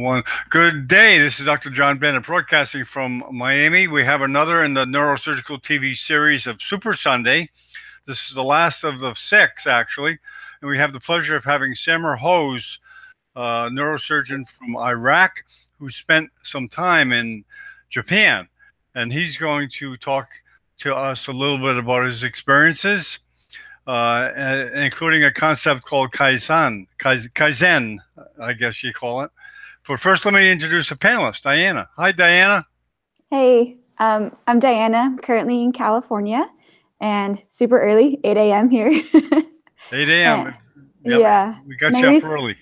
One good day. This is Dr. John Bennett broadcasting from Miami. We have another in the neurosurgical TV series of Super Sunday. This is the last of the 6, actually, and we have the pleasure of having Samer Hose, neurosurgeon from Iraq, who spent some time in Japan, and he's going to talk to us a little bit about his experiences, including a concept called Kaizen, I guess you call it. But first, let me introduce a panelist, Diana. Hi, Diana. Hey, I'm Diana. I'm currently in California, and super early, 8 a.m. here. 8 a.m. Yep. Yeah. We got you up early.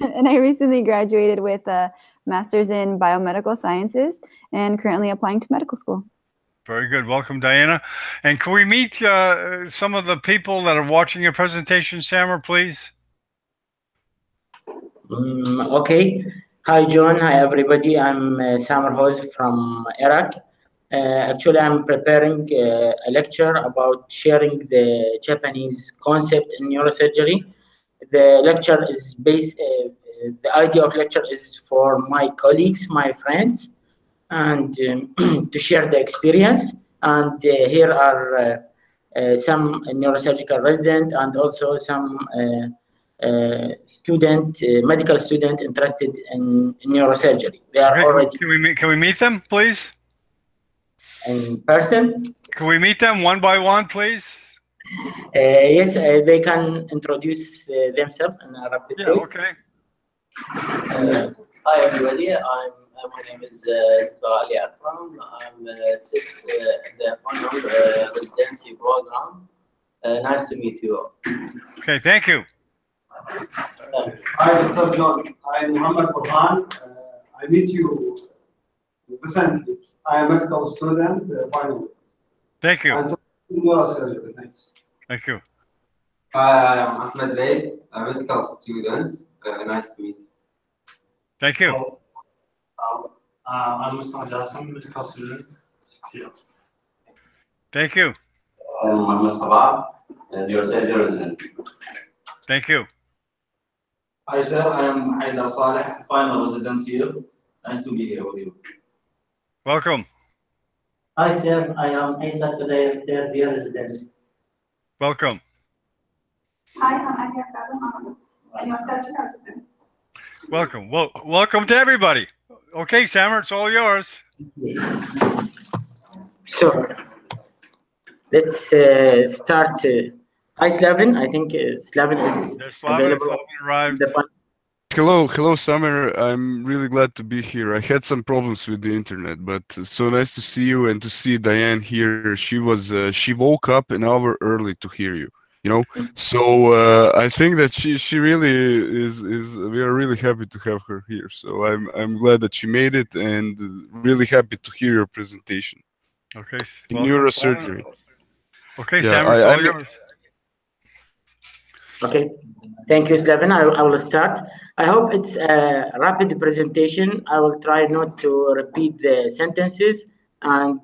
And I recently graduated with a master's in biomedical sciences and currently applying to medical school. Very good. Welcome, Diana. And can we meet some of the people that are watching your presentation, Samer, please? Okay. Hi, John. Hi, everybody. I'm Samer Hose from Iraq. Actually, I'm preparing a lecture about sharing the Japanese concept in neurosurgery. The lecture is based, the idea of lecture is for my colleagues, my friends, and to share the experience. And here are some neurosurgical resident and also some medical student interested in neurosurgery. They are already. Can we meet them, please? In person? Can we meet them one by one, please? Yes, they can introduce themselves in a rapid way. Okay. Hi, everybody. My name is Ali Akram. I'm sixth in the final residency program. Nice to meet you all. Okay, thank you. Hi, Dr. John. I'm Muhammad Burhan. I meet you recently. I am a medical student, final. Thank you. And neurosurgery. Thanks. Thank you. Hi, I'm Ahmed Lay, a medical student. Nice to meet you. Thank you. I'm Mustafa Jassim, medical student, 6 years. Thank you. I'm Muhammad Sabah, neurosurgery resident. Thank you. Hi, sir. I am Haidar Saleh, final residency year. Nice to be here with you. Welcome. Hi, sir. I am Isa today, third year residency. Welcome. Hi, I'm Adia Kadam. I'm a surgeon resident. Welcome. Well, welcome to everybody. Okay, Samer, it's all yours. So let's start. Hi, Slavin. I think Slavin is available. Arrived. Hello, Samer. I'm really glad to be here. I had some problems with the internet, but so nice to see you and to see Diane here. She woke up an hour early to hear you. So I think that she really is. We are really happy to have her here. So I'm glad that she made it, and really happy to hear your presentation. Okay. In neurosurgery. Okay, Samer, it's all yours. Okay, thank you, Slavin. I will start. I hope it's a rapid presentation. I will try not to repeat the sentences, and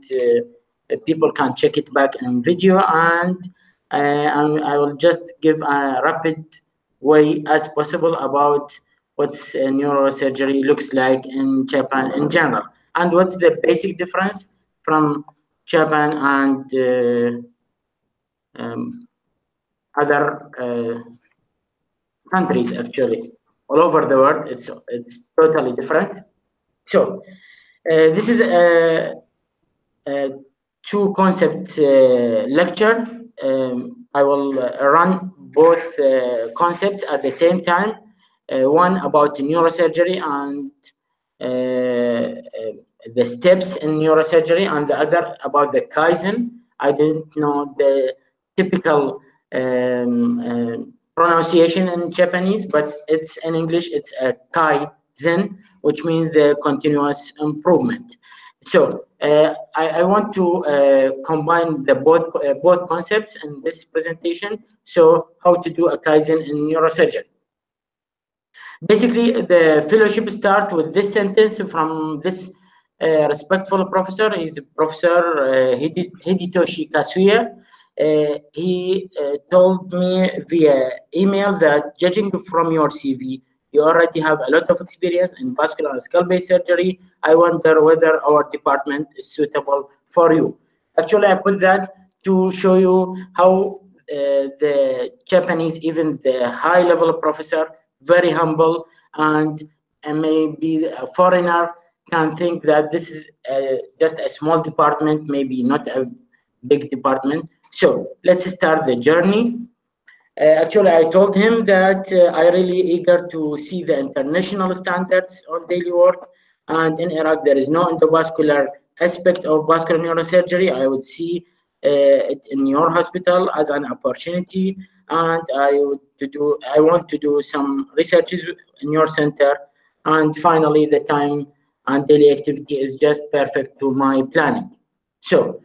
people can check it back in video, and I will just give a rapid way as possible about what's neurosurgery looks like in Japan in general, and what's the basic difference from Japan and other countries. Actually, all over the world, it's totally different. So this is a two concept lecture. I will run both concepts at the same time. One about neurosurgery and the steps in neurosurgery, and the other about the Kaizen. I didn't know the typical pronunciation in Japanese, but it's in English, it's a Kaizen, which means the continuous improvement. So I want to combine the both concepts in this presentation. So how to do a Kaizen in neurosurgery. Basically, the fellowship starts with this sentence from this respectful professor. He's Professor Hidetoshi Kasuya. He told me via email that judging from your CV, You already have a lot of experience in vascular and skull-based surgery. I wonder whether our department is suitable for you. Actually, I put that to show you how the Japanese, even the high-level professor, very humble, and maybe a foreigner can think that this is just a small department, maybe not a big department. So let's start the journey. Actually, I told him that I really eager to see the international standards on daily work, and in Iraq there is no endovascular aspect of vascular neurosurgery. I would see it in your hospital as an opportunity, and I want to do some researches in your center, and finally the time and daily activity is just perfect to my planning. So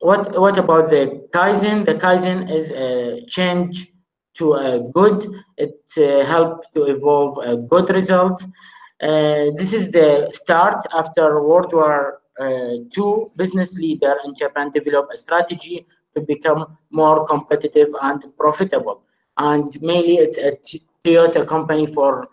what about the Kaizen? The Kaizen is a change to a good. It helps to evolve a good result. This is the start after World War II. Business leader in Japan developed a strategy to become more competitive and profitable. And mainly it's a Toyota company from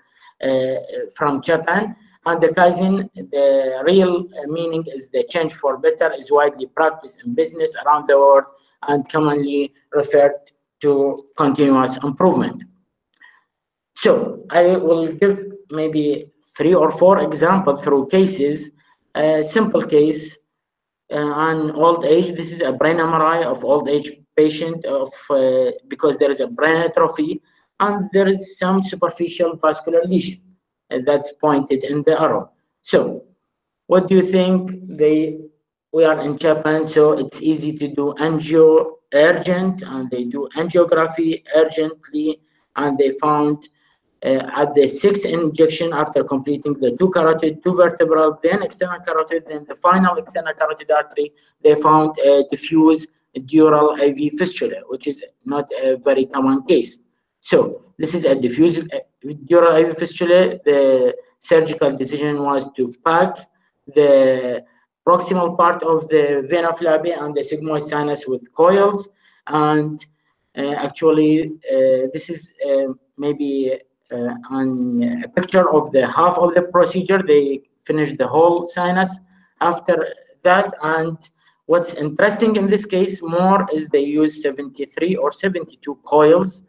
Japan. And the Kaizen, the real meaning is the change for better, is widely practiced in business around the world and commonly referred to continuous improvement. So I will give maybe 3 or 4 examples through cases. A simple case on old age. This is a brain MRI of old age patient because there is a brain atrophy and there is some superficial vascular lesion. That's pointed in the arrow. So what do you think? We are in Japan, so it's easy to do angio urgent, and they do angiography urgently, and they found at the 6th injection after completing the 2 carotid, 2 vertebral, then external carotid, then the final external carotid artery, they found a diffuse dural AV fistula, which is not a very common case. So this is a diffuse dural AV fistula. The surgical decision was to pack the proximal part of the vena flavia and the sigmoid sinus with coils. And actually, this is maybe on a picture of the half of the procedure. They finished the whole sinus after that. And what's interesting in this case more is they use 73 or 72 coils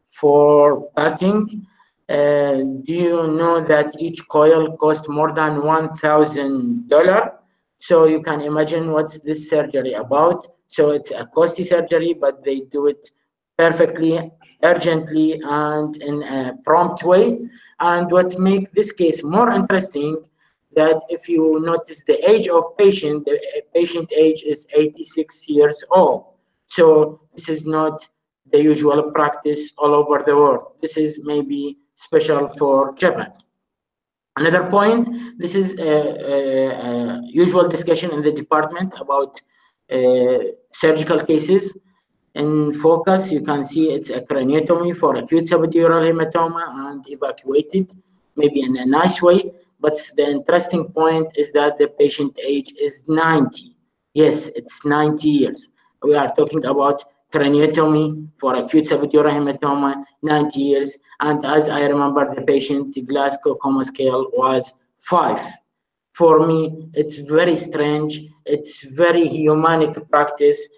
for packing. Do you know that each coil costs more than $1,000? So you can imagine what's this surgery about. So it's a costly surgery, but they do it perfectly, urgently, and in a prompt way. And what makes this case more interesting, that if you notice the age of patient, the patient age is 86 years old. So this is not the usual practice all over the world. This is maybe special for Japan. Another point, this is a usual discussion in the department about surgical cases. In focus, you can see it's a craniotomy for acute subdural hematoma and evacuated, maybe in a nice way. But the interesting point is that the patient age is 90. Yes, it's 90 years. We are talking about craniotomy for acute subdural hematoma, 90 years. And as I remember, the patient, the Glasgow Coma Scale was 5. For me, it's very strange. It's very humanic practice.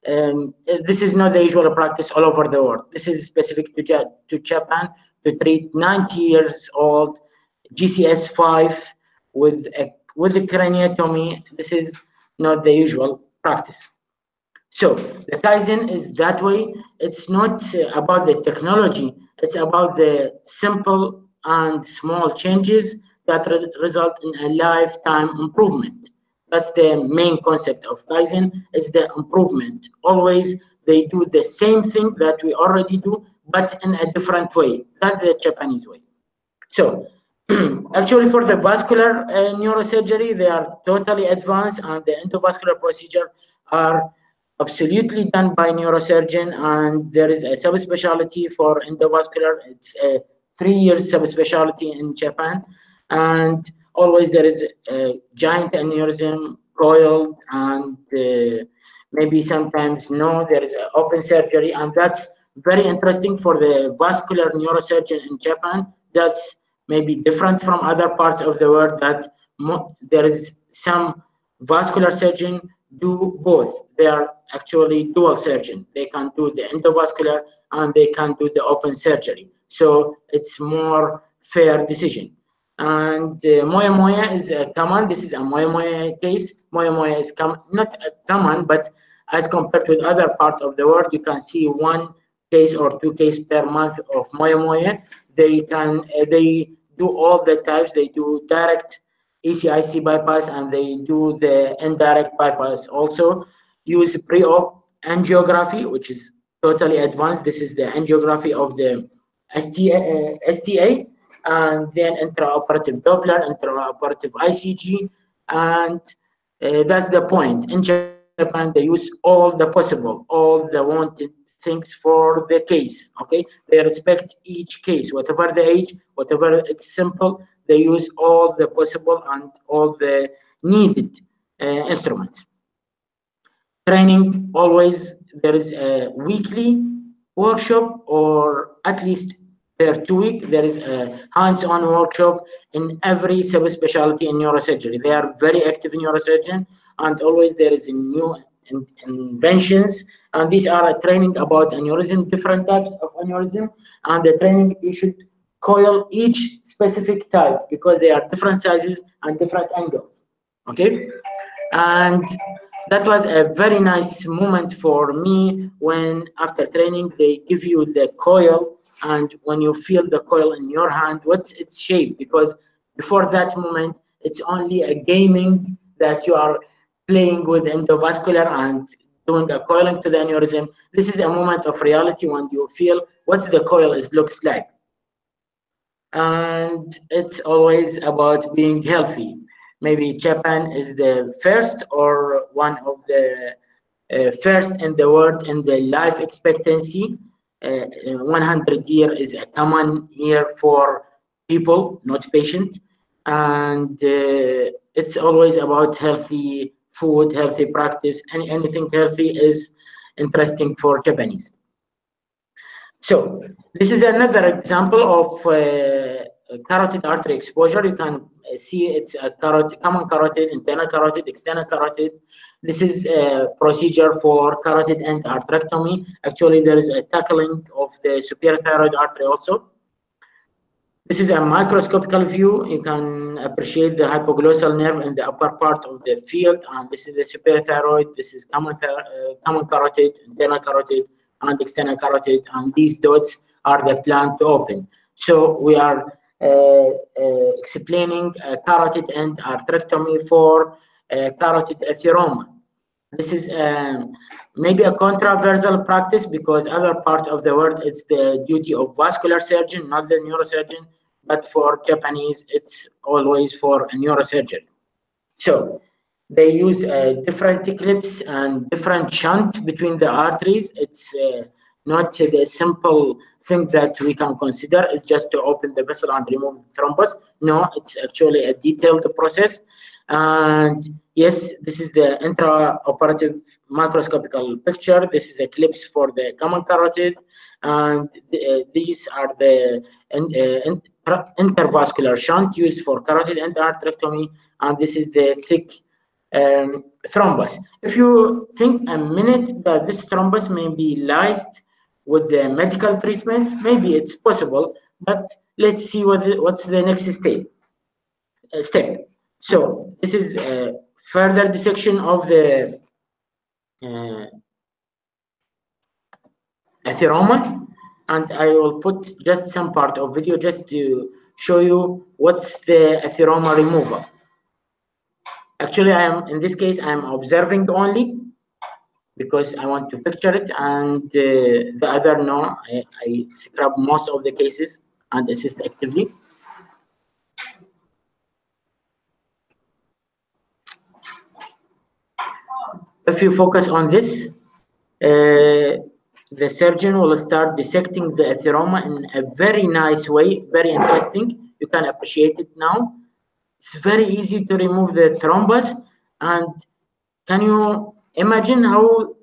This is not the usual practice all over the world. This is specific to Japan to treat 90 years old GCS 5 with a craniotomy. This is not the usual practice. So the Kaizen is that way. It's not about the technology. It's about the simple and small changes that result in a lifetime improvement. That's the main concept of Kaizen, is the improvement. Always they do the same thing that we already do, but in a different way. That's the Japanese way. So actually for the vascular neurosurgery, they are totally advanced, and the endovascular procedure are absolutely done by neurosurgeon, and there is a subspecialty for endovascular. It's a 3-year subspecialty in Japan, and always there is a giant aneurysm, coiled, and maybe sometimes there is an open surgery, and that's very interesting for the vascular neurosurgeon in Japan that's maybe different from other parts of the world, that there is some vascular surgeon do both. They are actually dual surgeon. They can do the endovascular and they can do the open surgery. So it's more fair decision. And moya moya is common. This is a moya moya case. Moya moya is not common, but as compared with other part of the world, you can see 1 case or 2 cases per month of moya moya. They can they do all the types. They do direct ECIC bypass and they do the indirect bypass. Also use pre-op angiography, which is totally advanced. This is the angiography of the STA, and then intraoperative Doppler, intraoperative ICG, and that's the point. In Japan, they use all the possible, all the wanted things for the case. Okay, they respect each case, whatever the age, whatever it's simple. They use all the possible and all the needed instruments. Training, always there is a weekly workshop, or at least per 2 weeks there is a hands-on workshop in every subspecialty in neurosurgery. They are very active in neurosurgeon, and always there is new inventions, and these are a training about aneurysm, different types of aneurysm, and the training you should coil each specific type because they are different sizes and different angles. Okay, and that was a very nice moment for me when after training they give you the coil, and when you feel the coil in your hand, what's its shape, because before that moment it's only a gaming that you are playing with endovascular and doing a coiling to the aneurysm. This is a moment of reality when you feel what the coil looks like. And it's always about being healthy. Maybe Japan is the first or one of the first in the world in the life expectancy. 100 years is a common year for people, not patient. And it's always about healthy food, healthy practice, and anything healthy is interesting for Japanese. So this is another example of carotid artery exposure. You can see it's a common carotid, internal carotid, external carotid. This is a procedure for carotid end arterectomy. Actually, there is a tackling of the superior thyroid artery also. This is a microscopical view. You can appreciate the hypoglossal nerve in the upper part of the field, and this is the superior thyroid. This is common carotid, internal carotid, and external carotid, and these dots are the plan to open. So we are explaining carotid end arterectomy for carotid atheroma. This is maybe a controversial practice because other part of the world it's the duty of vascular surgeon, not the neurosurgeon, but for Japanese it's always for a neurosurgeon. So they use different clips and different shunt between the arteries. It's not the simple thing that we can consider. It's just to open the vessel and remove the thrombus. No, it's actually a detailed process. And yes, this is the intraoperative microscopical picture. This is a clips for the common carotid, and these are the intervascular shunt used for carotid end arterectomy, and this is the thick thrombus. If you think a minute that this thrombus may be lysed with the medical treatment, maybe it's possible, but let's see what's the next step. So this is a further dissection of the atheroma, and I will put just some part of video just to show you what's the atheroma removal. Actually, in this case, I am observing only because I want to picture it, and the other no, I scrub most of the cases and assist actively. If you focus on this, the surgeon will start dissecting the atheroma in a very nice way, very interesting. You can appreciate it now. It's very easy to remove the thrombus, and can you imagine how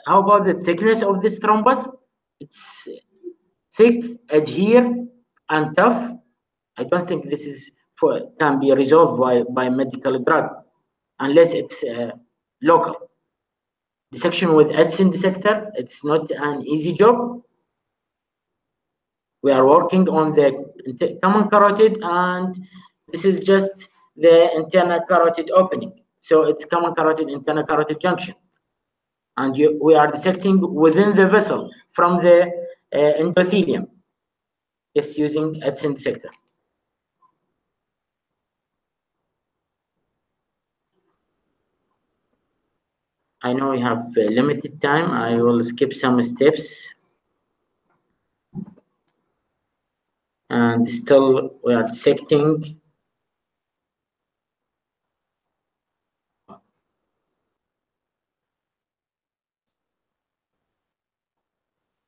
about the thickness of this thrombus? It's thick, adhere, and tough, I don't think this is can be resolved by medical drug unless it's local. Dissection with Edson dissector, it's not an easy job. We are working on the common carotid, and this is just the internal carotid opening. So it's common carotid, internal carotid junction. And we are dissecting within the vessel from the endothelium. Yes, using Edson dissector. I know we have limited time. I will skip some steps. And still we are dissecting.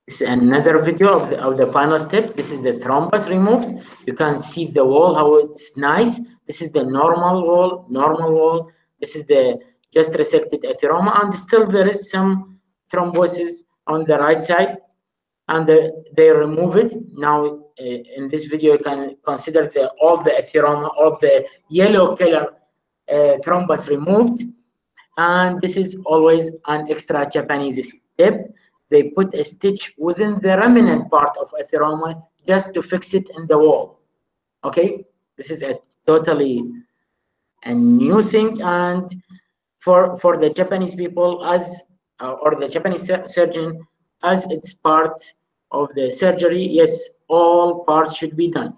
This is another video of the final step. This is the thrombus removed. You can see the wall, how it's nice. This is the normal wall. This is the just resected atheroma, and still there is some thrombosis on the right side, and they remove it. Now in this video you can consider all the atheroma, all the yellow color thrombus removed, and this is always an extra Japanese step. They put a stitch within the remnant part of atheroma just to fix it in the wall. Okay, this is a totally a new thing, and for the Japanese people as or the Japanese surgeon, as it's part of the surgery, yes, all parts should be done.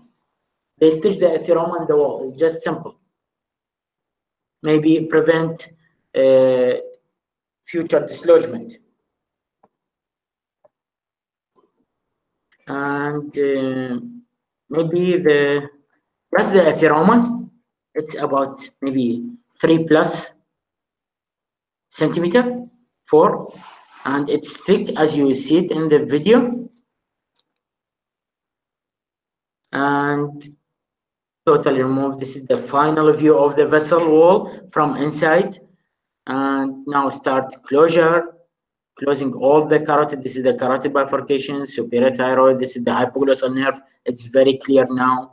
They stitch the atheroma in the wall. It's just simple. Maybe prevent future dislodgement. And maybe that's the atheroma. It's about maybe 3+ centimeter, 4, and it's thick as you see it in the video, and totally removed. This is the final view of the vessel wall from inside, and now start closing all the carotid. This is the carotid bifurcation, superior thyroid. This is the hypoglossal nerve. It's very clear now,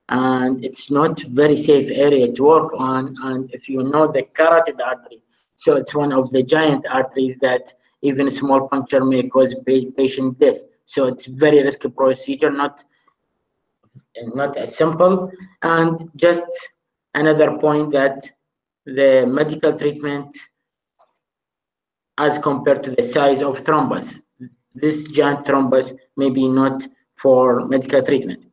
and it's not very safe area to work on. And if you know the carotid artery, so it's one of the giant arteries that even a small puncture may cause patient death. So it's very risky procedure, not as simple. And just another point that the medical treatment as compared to the size of thrombus, this giant thrombus may be not for medical treatment.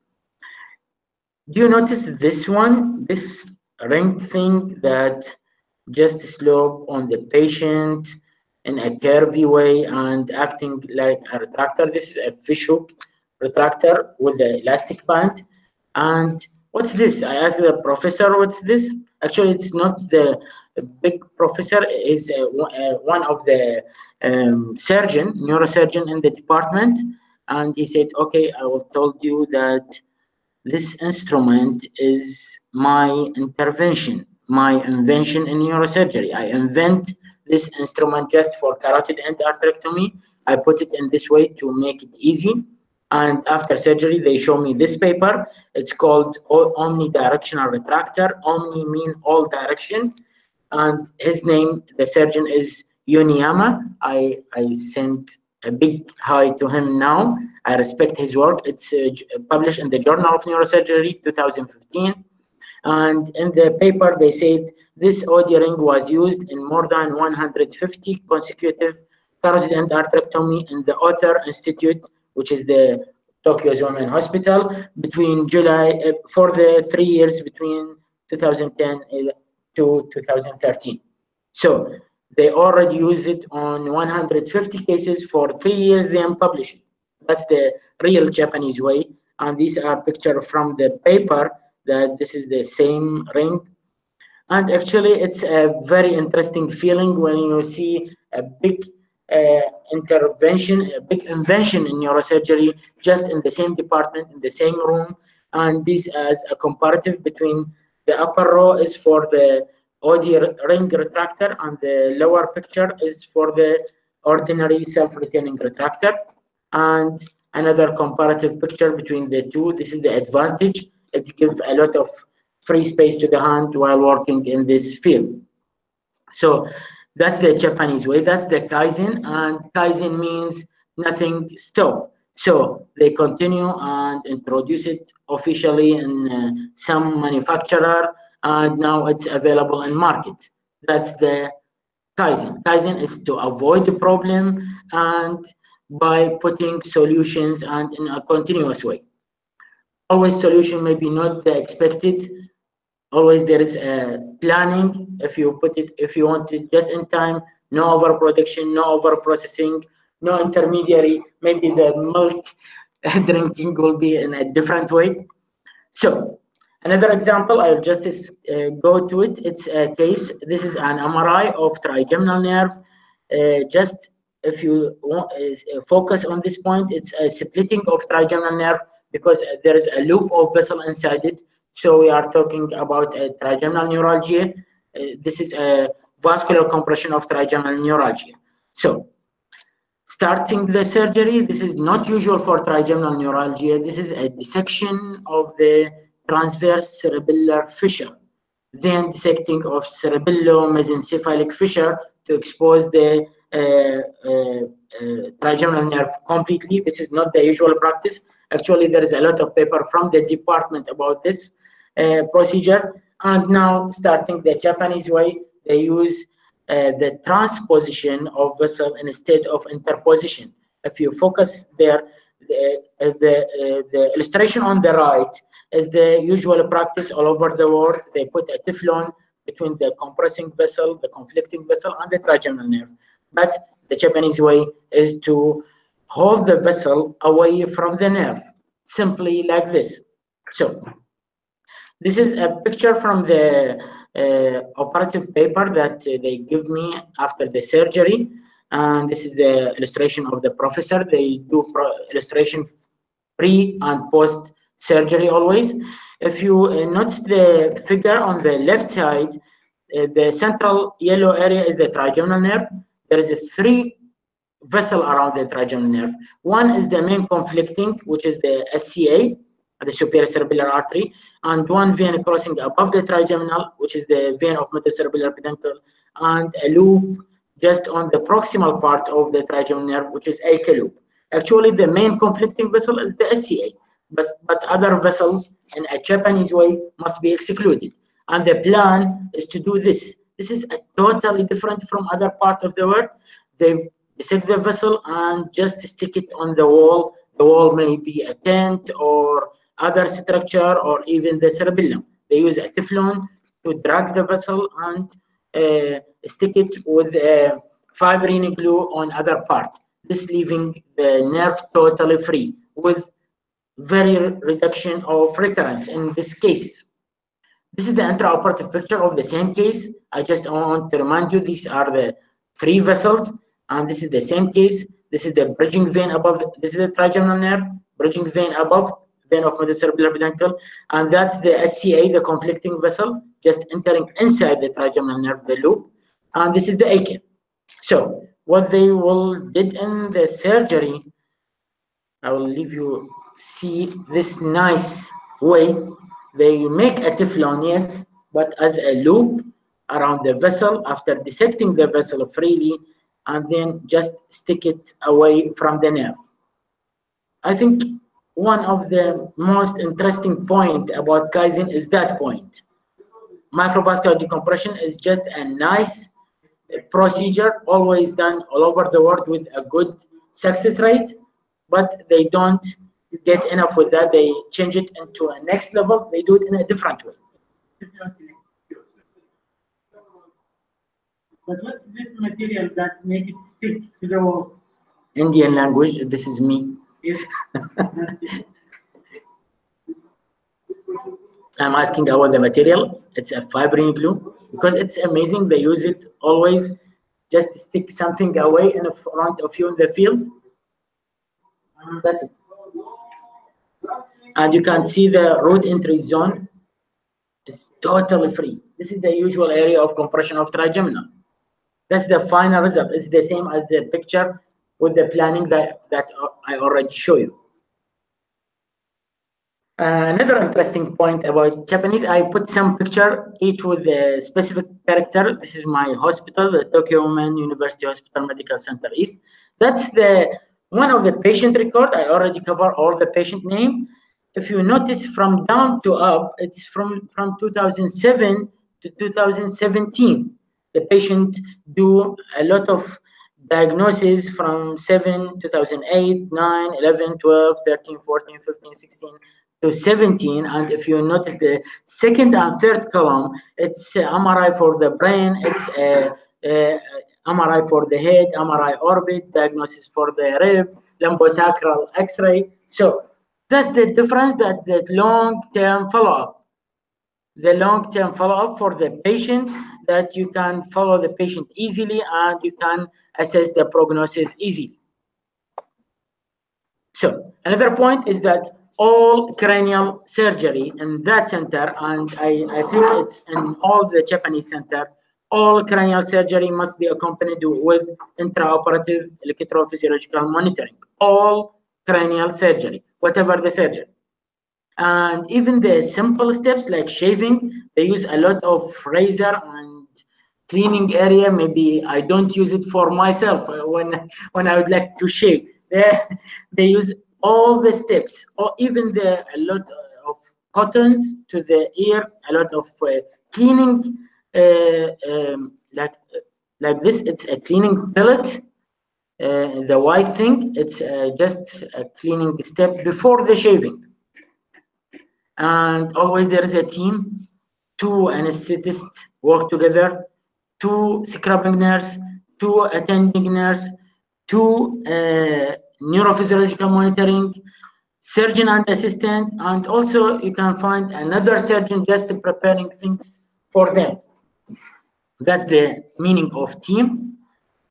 Do you notice this one, this ring thing that just slope on the patient in a curvy way and acting like a retractor? This is a fish hook retractor with the elastic band. And what's this? I asked the professor, what's this? Actually, it's not the big professor, is one of the neurosurgeon in the department. And he said, okay, I will told you that this instrument is my intervention, my invention in neurosurgery. I invent this instrument just for carotid endarterectomy. I put it in this way to make it easy. And after surgery, they show me this paper. It's called omnidirectional retractor. Omni mean all direction. And his name, the surgeon, is Yoniyama. I sent a big hi to him now. I respect his work. It's published in the Journal of Neurosurgery 2015. And in the paper, they said this audio ring was used in more than 150 consecutive carotid endarterectomy in the Author Institute, which is the Tokyo Women's Hospital, between July, for the 3 years between 2010 to 2013. So they already use it on 150 cases for 3 years, then publish it. That's the real Japanese way. And these are pictures from the paper that this is the same ring. And actually, it's a very interesting feeling when you see a big intervention, a big invention in neurosurgery, just in the same department, in the same room. And this as a comparative between the upper row is for the audio ring retractor, and the lower picture is for the ordinary self-retaining retractor. And another comparative picture between the two. This is the advantage. It gives a lot of free space to the hand while working in this field. So that's the Japanese way. That's the Kaizen, and Kaizen means nothing stop. So they continue and introduce it officially in some manufacturer, and now it's available in market. That's the Kaizen. Kaizen is to avoid the problem and by putting solutions and in a continuous way. Always solution may be not expected. Always there is a planning. If you want it just in time, no overproduction, no overprocessing, no intermediary. Maybe the milk drinking will be in a different way. So another example, I'll just go to it. It's a case. This is an MRI of trigeminal nerve. Just if you want, focus on this point, it's a splitting of trigeminal nerve because there is a loop of vessel inside it. So we are talking about a trigeminal neuralgia. This is a vascular compression of trigeminal neuralgia. So starting the surgery, this is not usual for trigeminal neuralgia. This is a dissection of the transverse cerebellar fissure, then dissecting of cerebello-mesencephalic fissure to expose the trigeminal nerve completely. This is not the usual practice. Actually, there is a lot of paper from the department about this procedure. And now, starting the Japanese way, they use the transposition of vessel instead of interposition. If you focus there, the illustration on the right is the usual practice all over the world. They put a Teflon between the compressing vessel, the conflicting vessel, and the trigeminal nerve. But the Japanese way is to hold the vessel away from the nerve, simply like this. So this is a picture from the operative paper that they give me after the surgery. And this is the illustration of the professor. They do illustration pre and post surgery always. If you notice the figure on the left side, the central yellow area is the trigeminal nerve. There is a 3 vessel around the trigeminal nerve. One is the main conflicting, which is the SCA, the superior cerebellar artery, and one vein crossing above the trigeminal, which is the vein of metacerebellar peduncle, and a loop just on the proximal part of the trigeminal nerve, which is AK loop. Actually, the main conflicting vessel is the SCA, but other vessels in a Japanese way must be excluded. And the plan is to do this. This is a totally different from other part of the world. They dissect the vessel and just stick it on the wall. The wall may be a tent or other structure or even the cerebellum. They use a Teflon to drag the vessel and stick it with fibrin glue on other part. This leaving the nerve totally free with very reduction of recurrence in these cases. This is the intraoperative picture of the same case. I just want to remind you, these are the 3 vessels, and this is the same case. This is the bridging vein above. This is the trigeminal nerve, bridging vein above, vein of metacerebellar peduncle, and that's the SCA, the conflicting vessel, just entering inside the trigeminal nerve, the loop, and this is the AK. So what they will did in the surgery, I will leave you see this nice way. They make a Teflon, yes, but as a loop around the vessel after dissecting the vessel freely, and then just stick it away from the nerve. I think one of the most interesting point about Kaizen is that point. Microvascular decompression is just a nice procedure, always done all over the world with a good success rate, but they don't get enough with that. They change it into a next level. They do it in a different way. But what's this material that make it stick to the wall? Indian language, this is me. Yes. I'm asking about the material. It's a fibrin glue because it's amazing. They use it always. Just stick something away in front of you in the field. That's it. And you can see the root entry zone is totally free. This is the usual area of compression of trigeminal. That's the final result. It's the same as the picture with the planning that I already showed you. Another interesting point about Japanese, I put some picture, each with a specific character. This is my hospital, the Tokyo Women University Hospital Medical Center East. That's the one of the patient record. I already cover all the patient name. If you notice from down to up, it's from 2007 to 2017. The patient do a lot of diagnoses from 2008, 9, 11, 12, 13, 14, 15, 16, to 17, and if you notice the second and third column, it's MRI for the brain, it's MRI for the head, MRI orbit, diagnosis for the rib, lumbosacral X-ray. So that's the difference, that the long-term follow-up. The long-term follow-up for the patient, that you can follow the patient easily and you can assess the prognosis easily. So another point is that all cranial surgery in that center, and I think it's in all the Japanese center, all cranial surgery must be accompanied with intraoperative electrophysiological monitoring. All cranial surgery, whatever the surgery. And even the simple steps like shaving, they use a lot of razor and cleaning area. Maybe I don't use it for myself when I would like to shave. They use all the steps, or even a lot of cottons to the ear, a lot of cleaning, like this. It's a cleaning pellet, the white thing. It's just a cleaning step before the shaving. And always there is a team, 2 anesthetists work together, 2 scrubbing nurse, 2 attending nurse, 2 neurophysiological monitoring, surgeon and assistant, and also you can find another surgeon just preparing things for them. That's the meaning of team.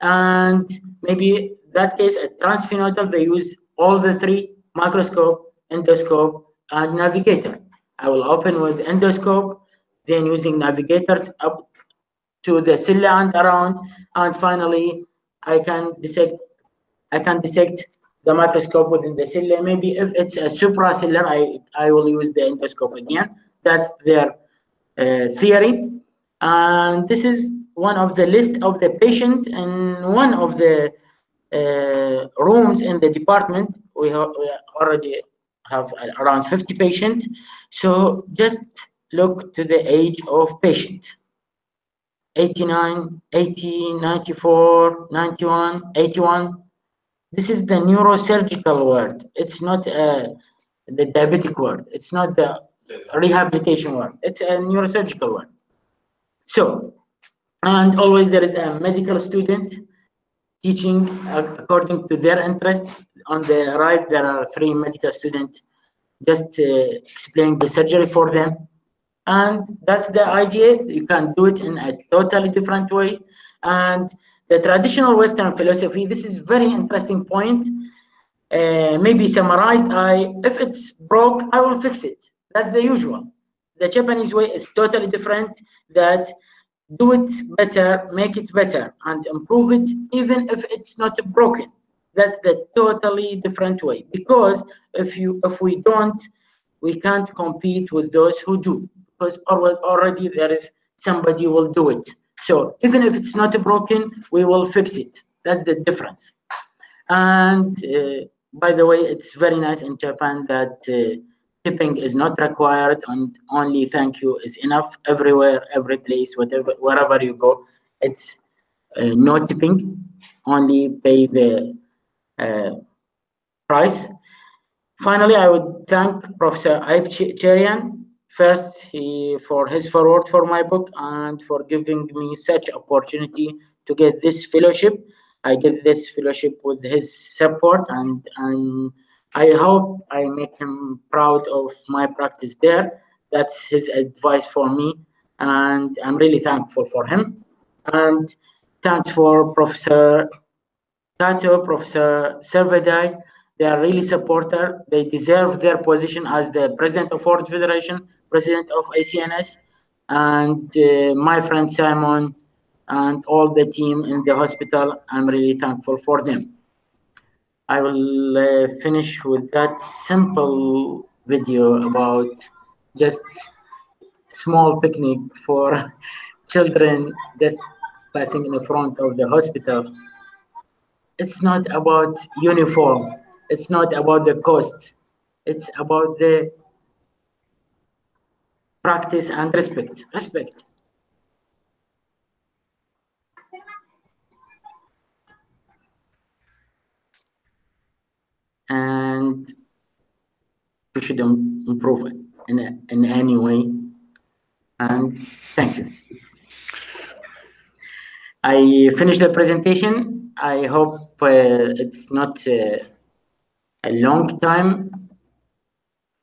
And maybe that case a transphenodal, they use all the 3: microscope, endoscope, and navigator. I will open with endoscope, then using navigator up to the cilia and around, and finally I can dissect the microscope within the cilia. Maybe if it's a supracillar, I will use the endoscope again. That's their theory. And this is one of the list of the patient in one of the rooms in the department. We already have around 50 patients. So just look to the age of patient. 89, 80, 94, 91, 81. This is the neurosurgical word. It's not the diabetic word. It's not the rehabilitation word. It's a neurosurgical word. So, and always there is a medical student teaching according to their interest. On the right, there are 3 medical students just explaining the surgery for them. And that's the idea. You can do it in a totally different way. And the traditional Western philosophy, this is very interesting point. Maybe summarized, if it's broke, I will fix it. That's the usual. The Japanese way is totally different, that do it better, make it better, and improve it even if it's not broken. That's the totally different way. Because if we don't, we can't compete with those who do. Because already there is somebody who will do it. So even if it's not broken, we will fix it. That's the difference. And by the way, it's very nice in Japan that tipping is not required, and only thank you is enough. Everywhere, every place, wherever you go, it's no tipping. Only pay the price. Finally, I would thank Professor Ayub Cherian. First, for his forward for my book and for giving me such opportunity to get this fellowship. I get this fellowship with his support, and I hope I make him proud of my practice there. That's his advice for me, and I'm really thankful for him. And thanks for Professor Kato, Professor Servedai. They are really supporter. They deserve their position as the president of World Federation, president of ACNS, and my friend Simon and all the team in the hospital. I'm really thankful for them. I will finish with that simple video about just small picnic for children just passing in front of the hospital. It's not about uniform. It's not about the cost. It's about the practice and respect. Respect. And we should improve it in any way. And thank you. I finished the presentation. I hope it's not a long time.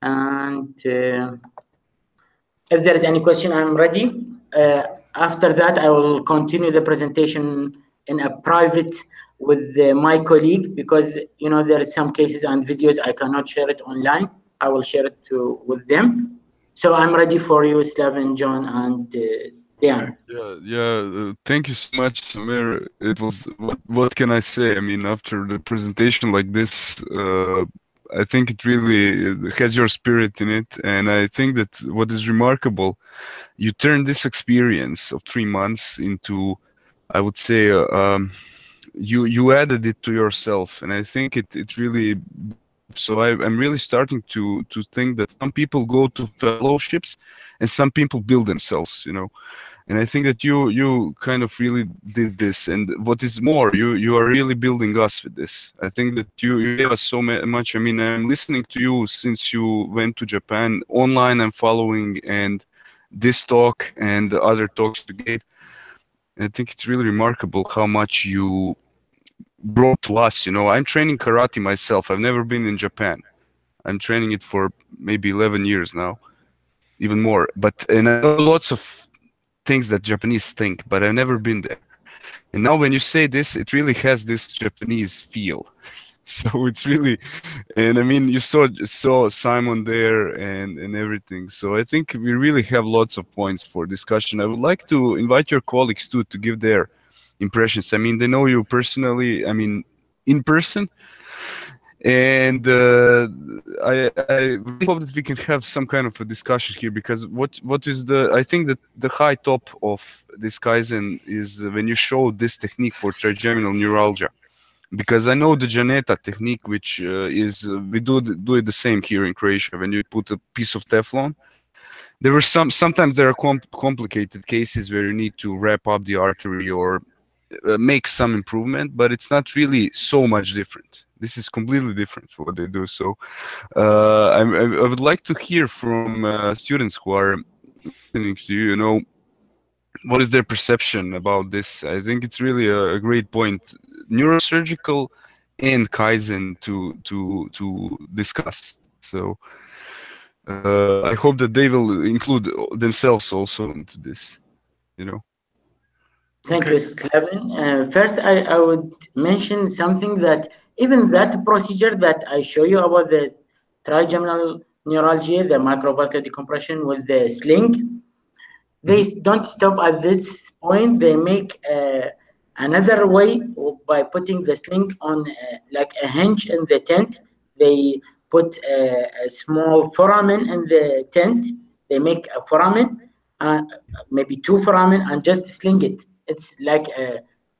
And if there is any question, I'm ready. After that, I will continue the presentation in a private with my colleague, because there are some cases and videos I cannot share it online. I will share it with them. So I'm ready for you, Slavin, John, and Diane. Yeah. Thank you so much, Samir. It was, what can I say? I mean, after the presentation like this, I think it really has your spirit in it. And I think that what is remarkable, you turned this experience of 3 months into, I would say, you added it to yourself. And I think it really, so I'm really starting to think that some people go to fellowships and some people build themselves, And I think that you kind of really did this, and what is more, you are really building us with this. I think that you gave us so much. I mean, I'm listening to you since you went to Japan. Online I'm following, and this talk and the other talks you gave. I think it's really remarkable how much you brought to us. I'm training karate myself. I've never been in Japan. I'm training it for maybe 11 years now, even more. And I know lots of things that Japanese think, but I've never been there. And now when you say this, it really has this Japanese feel. So it's really, and I mean, you saw Simon there and everything. So I think we really have lots of points for discussion. I would like to invite your colleagues too to give their impressions. I mean, they know you personally, I mean, in person. And I really hope that we can have some kind of a discussion here, because what is I think that the high top of this Kaizen is when you show this technique for trigeminal neuralgia, because I know the Janeta technique, which is we do it the same here in Croatia. When you put a piece of Teflon, there were sometimes there are complicated cases where you need to wrap up the artery or make some improvement, but it's not really so much different. This is completely different from what they do. So I would like to hear from students who are listening to you, what is their perception about this? I think it's really a great point, neurosurgical and Kaizen to discuss. So I hope that they will include themselves also into this, Thank you, Slavin. First, I would mention something, that even that procedure that I show you about the trigeminal neuralgia, the microvascular decompression with the sling, they don't stop at this point. They make another way by putting the sling on like a hinge in the tent. They put a small foramen in the tent. They make a foramen, maybe 2 foramen, and just sling it. It's like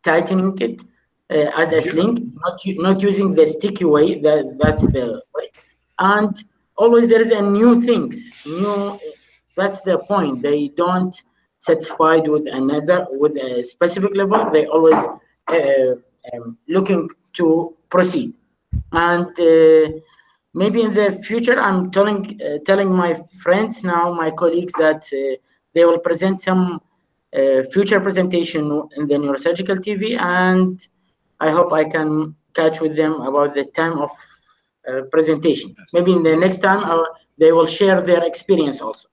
tightening it as a sling, not using the sticky way. That's the way. And always there is a new things. That's the point. They don't satisfied with a specific level. They always looking to proceed. And maybe in the future, I'm telling my friends now, my colleagues, that they will present some future presentation in the neurosurgical TV, and I hope I can catch with them about the time of presentation. Maybe in the next time they will share their experience also.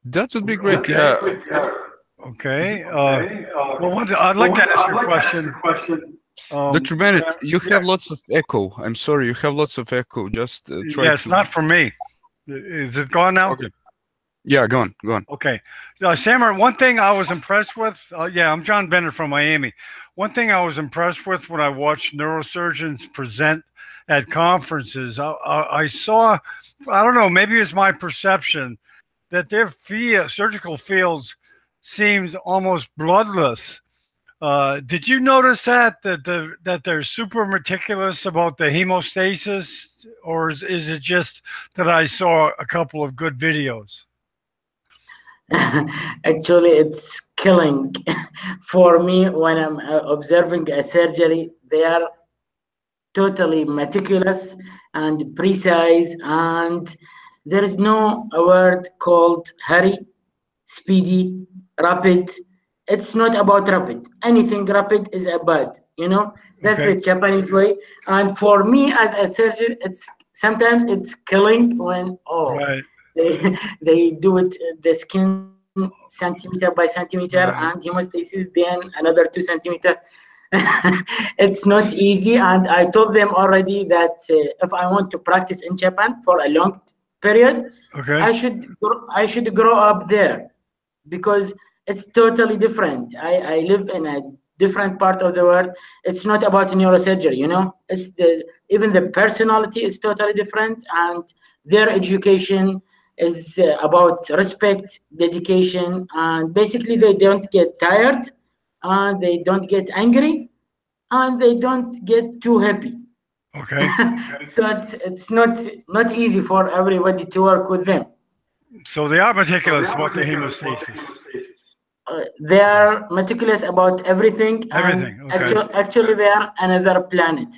That would be great. Okay. Well, I'd like to ask you a question. Dr. Bennett, you have lots of echo. I'm sorry, you have lots of echo. Just try. Yeah, it's not for me. Is it gone now? Okay. Yeah, go on. Okay. Samar, one thing I was impressed with, I'm John Bennett from Miami. One thing I was impressed with when I watched neurosurgeons present at conferences, I saw, I don't know, maybe it's my perception that their surgical fields seems almost bloodless. Did you notice that they're super meticulous about the hemostasis, or is it just that I saw a couple of good videos? Actually, it's killing for me when I'm observing a surgery. They are totally meticulous and precise, and there is no a word called hurry, speedy, rapid. It's not about rapid. Anything rapid is a bad, you know. That's Okay. the Japanese way. And for me as a surgeon, it's sometimes it's killing when Right. they do it the skin centimeter by centimeter Right. and hemostasis, then another 2 centimeter. It's not easy, and I told them already that if I want to practice in Japan for a long period, Okay. I should grow up there, because it's totally different. I live in a different part of the world. It's not about neurosurgery, you know. It's even the personality is totally different, and their education is about respect, dedication, and basically they don't get tired, and they don't get angry, and they don't get too happy. Okay. So it's not easy for everybody to work with them. So they are meticulous about the hemostasis. They are meticulous about everything. Everything, And okay. actually, they are another planet.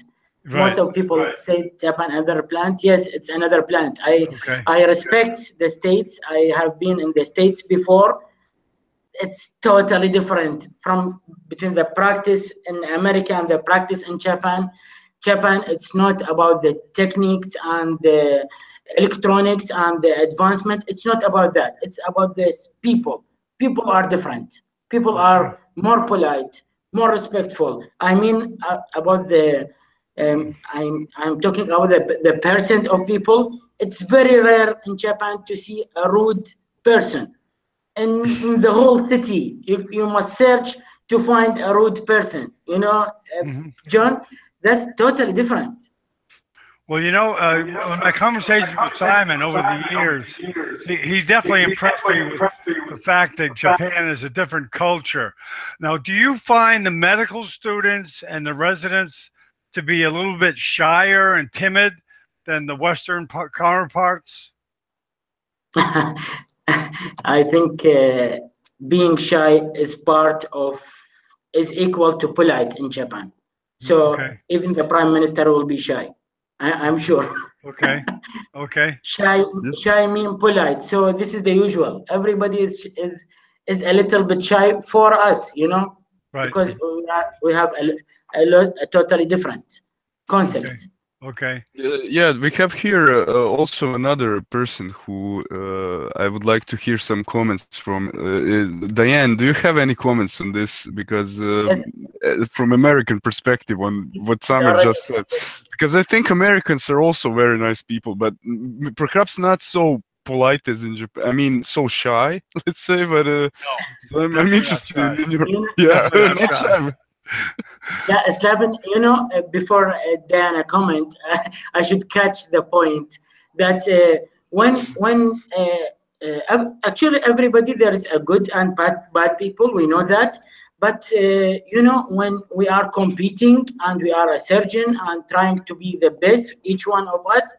Right. Most of people say Japan another planet. Yes, it's another planet. Okay. I respect the States. I have been in the States before. It's totally different from between the practice in America and the practice in Japan. Japan, it's not about the techniques and the electronics and the advancement. It's not about that. It's about this people. People are different. People are more polite, more respectful. I mean, about the I'm talking about the percent of people. It's very rare in Japan to see a rude person. In the whole city, you must search to find a rude person. You know, John, that's totally different. Well, you know, in my conversation with Simon over the years, he's definitely impressed me with the fact that Japan is a different culture. Now, do you find the medical students and the residents to be a little bit shyer and timid than the Western counterparts? I think being shy is equal to polite in Japan. So even the prime minister will be shy. I'm sure. Okay. Okay. Shy mean polite. So this is the usual. Everybody is a little bit shy for us, you know, right. Because we have a totally different concepts. Okay. Yeah, we have here also another person who I would like to hear some comments from. Diane, do you have any comments on this? Because Yes. From American perspective on what Summer just said, because I think Americans are also very nice people, but perhaps not so polite as in Japan. I mean, so shy, let's say. But so I'm interested in your not shy. Yeah, Slaven, you know, before Diana comment, I should catch the point that when actually everybody, there is a good and bad people, we know that. But, you know, when we are competing and we are a surgeon and trying to be the best, each one of us,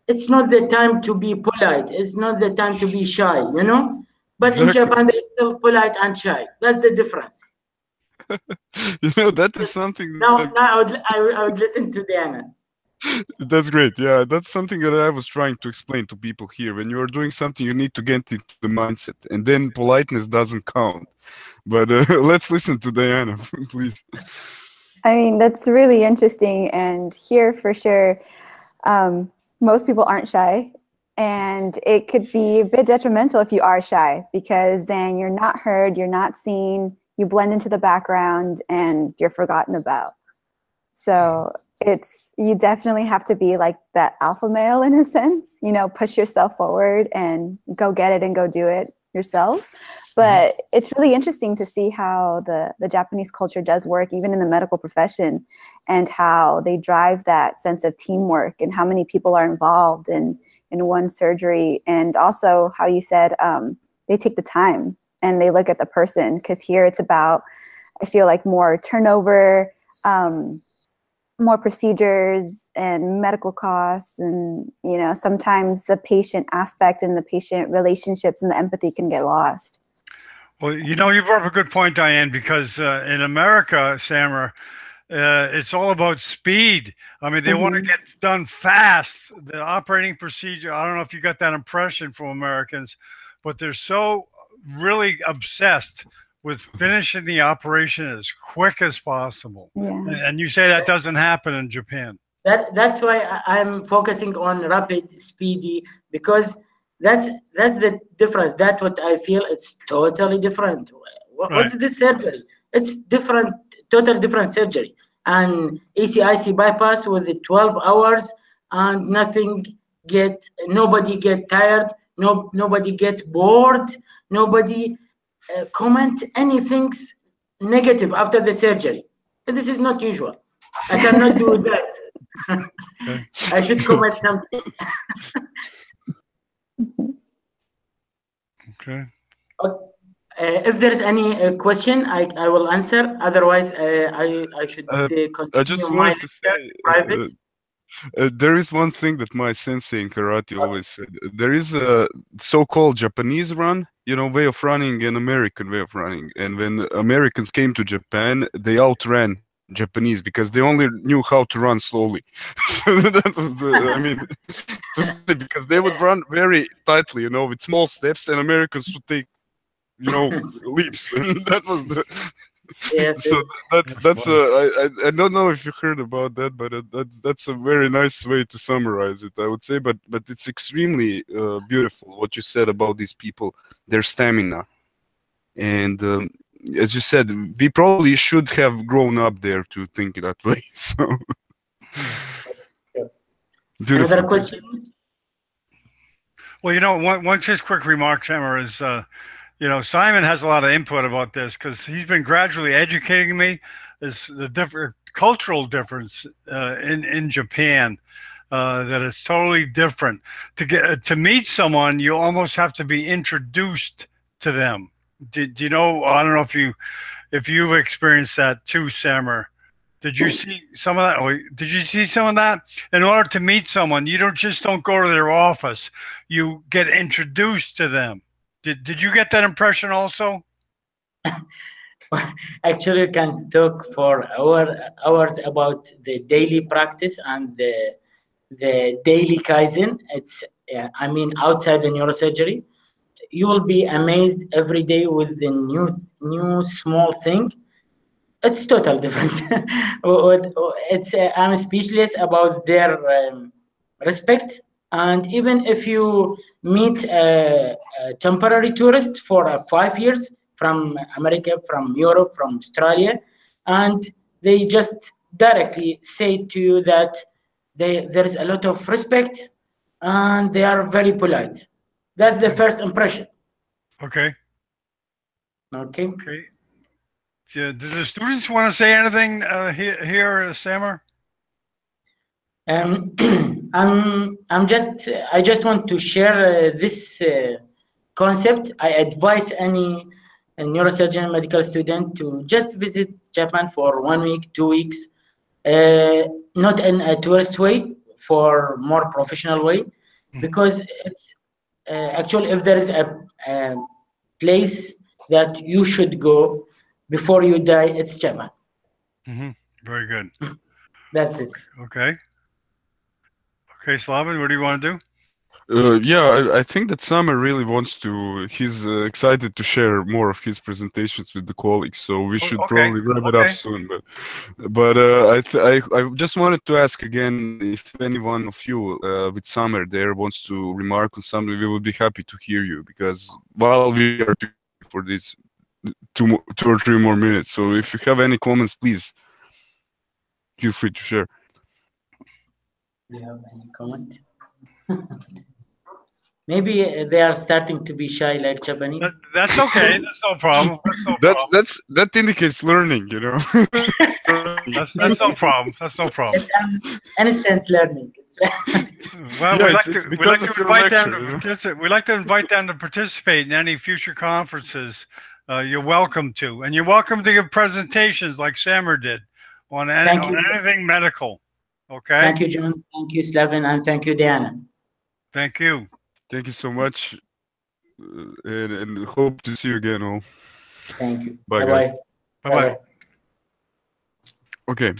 it's not the time to be polite. It's not the time to be shy, you know. But in Japan, they're still polite and shy. That's the difference. You know, that is something. Now I would listen to Diana. That's great. Yeah, that's something that I was trying to explain to people here. When you are doing something, you need to get into the mindset, and then politeness doesn't count. But let's listen to Diana, please. I mean, that's really interesting, and here for sure, most people aren't shy, and it could be a bit detrimental if you are shy, because then you're not heard, you're not seen, you blend into the background, and you're forgotten about. So you definitely have to be like that alpha male in a sense, you know, push yourself forward and go get it and go do it yourself. But it's really interesting to see how the Japanese culture does work, even in the medical profession, and how they drive that sense of teamwork and how many people are involved in one surgery. And also how you said they take the time and they look at the person, because here it's about, I feel like, more turnover, more procedures and medical costs, and sometimes the patient aspect and the patient relationships and the empathy can get lost. Well, you brought up a good point, Diane, because in America, Samar, it's all about speed. I mean, they want to get done fast. The operating procedure, I don't know if you got that impression from Americans, but they're so really obsessed with finishing the operation as quick as possible. Yeah. And you say that doesn't happen in Japan. That's why I'm focusing on rapid, speedy, because that's the difference. That's what I feel. It's totally different. What's this surgery? It's different, totally different surgery. And ACIC bypass with the 12 hours and nobody get tired. Nobody get bored. Nobody comment anything negative after the surgery. This is not usual. I cannot do that. I should comment something. Okay. If there's any question, I will answer. Otherwise, I should continue. I just wanted to say, private. There is one thing that my sensei in karate always said. There is a so-called Japanese run, way of running, and American way of running. And when Americans came to Japan, they outran Japanese because they only knew how to run slowly. That was because they would run very tightly, with small steps, and Americans would take, leaps. And that was the. Yes, so that's I don't know if you heard about that, but that's a very nice way to summarize it, I would say. But it's extremely beautiful what you said about these people, their stamina, and as you said, we probably should have grown up there to think that way. So beautiful. Another question? Well, one just quick remark, Samar, is Simon has a lot of input about this because he's been gradually educating me. Is the different cultural difference in Japan, that it's totally different. To meet someone, you almost have to be introduced to them. Do you know? I don't know if you've experienced that too, Samar. Did you see some of that? Or did you see some of that? In order to meet someone, you don't go to their office. You get introduced to them. Did you get that impression also? Actually, you can talk for hours about the daily practice and the daily Kaizen. It's outside the neurosurgery, you will be amazed every day with the new small thing. It's totally different. I'm speechless about their respect. And even if you meet a temporary tourist for 5 years from America, from Europe, from Australia, and they just directly say to you that there's a lot of respect and they are very polite. That's the first impression. Okay. Okay. Okay. Do the students want to say anything here, Samar? I just want to share this concept. I advise any neurosurgeon medical student to just visit Japan for 1 week, 2 weeks, not in a tourist way, for more professional way, because it's actually, if there is a place that you should go before you die, it's Japan. Very good. That's it. Okay. Okay, Slaven, what do you want to do? Yeah, I think that Samar really wants to. He's excited to share more of his presentations with the colleagues, so we should probably wrap it up soon. But I just wanted to ask again if any one of you with Samar there wants to remark on something. We would be happy to hear you, because while we are for these 2 or 3 more minutes, so if you have any comments, please feel free to share. Do you have any comment? Maybe they are starting to be shy like Japanese. That's okay. That's no problem. That's no problem. That indicates learning, you know. That's no problem. That's no problem. It's instant learning. Well, Yeah, we like it's to because of your lecture, we like to invite them to participate in any future conferences. You're welcome to, and you're welcome to give presentations like Samir did on anything medical. Okay. Thank you, John. Thank you, Slavin, and thank you, Diana. Thank you. Thank you so much, and hope to see you again all. Thank you. Bye, Bye-bye. guys. Bye-bye. Okay.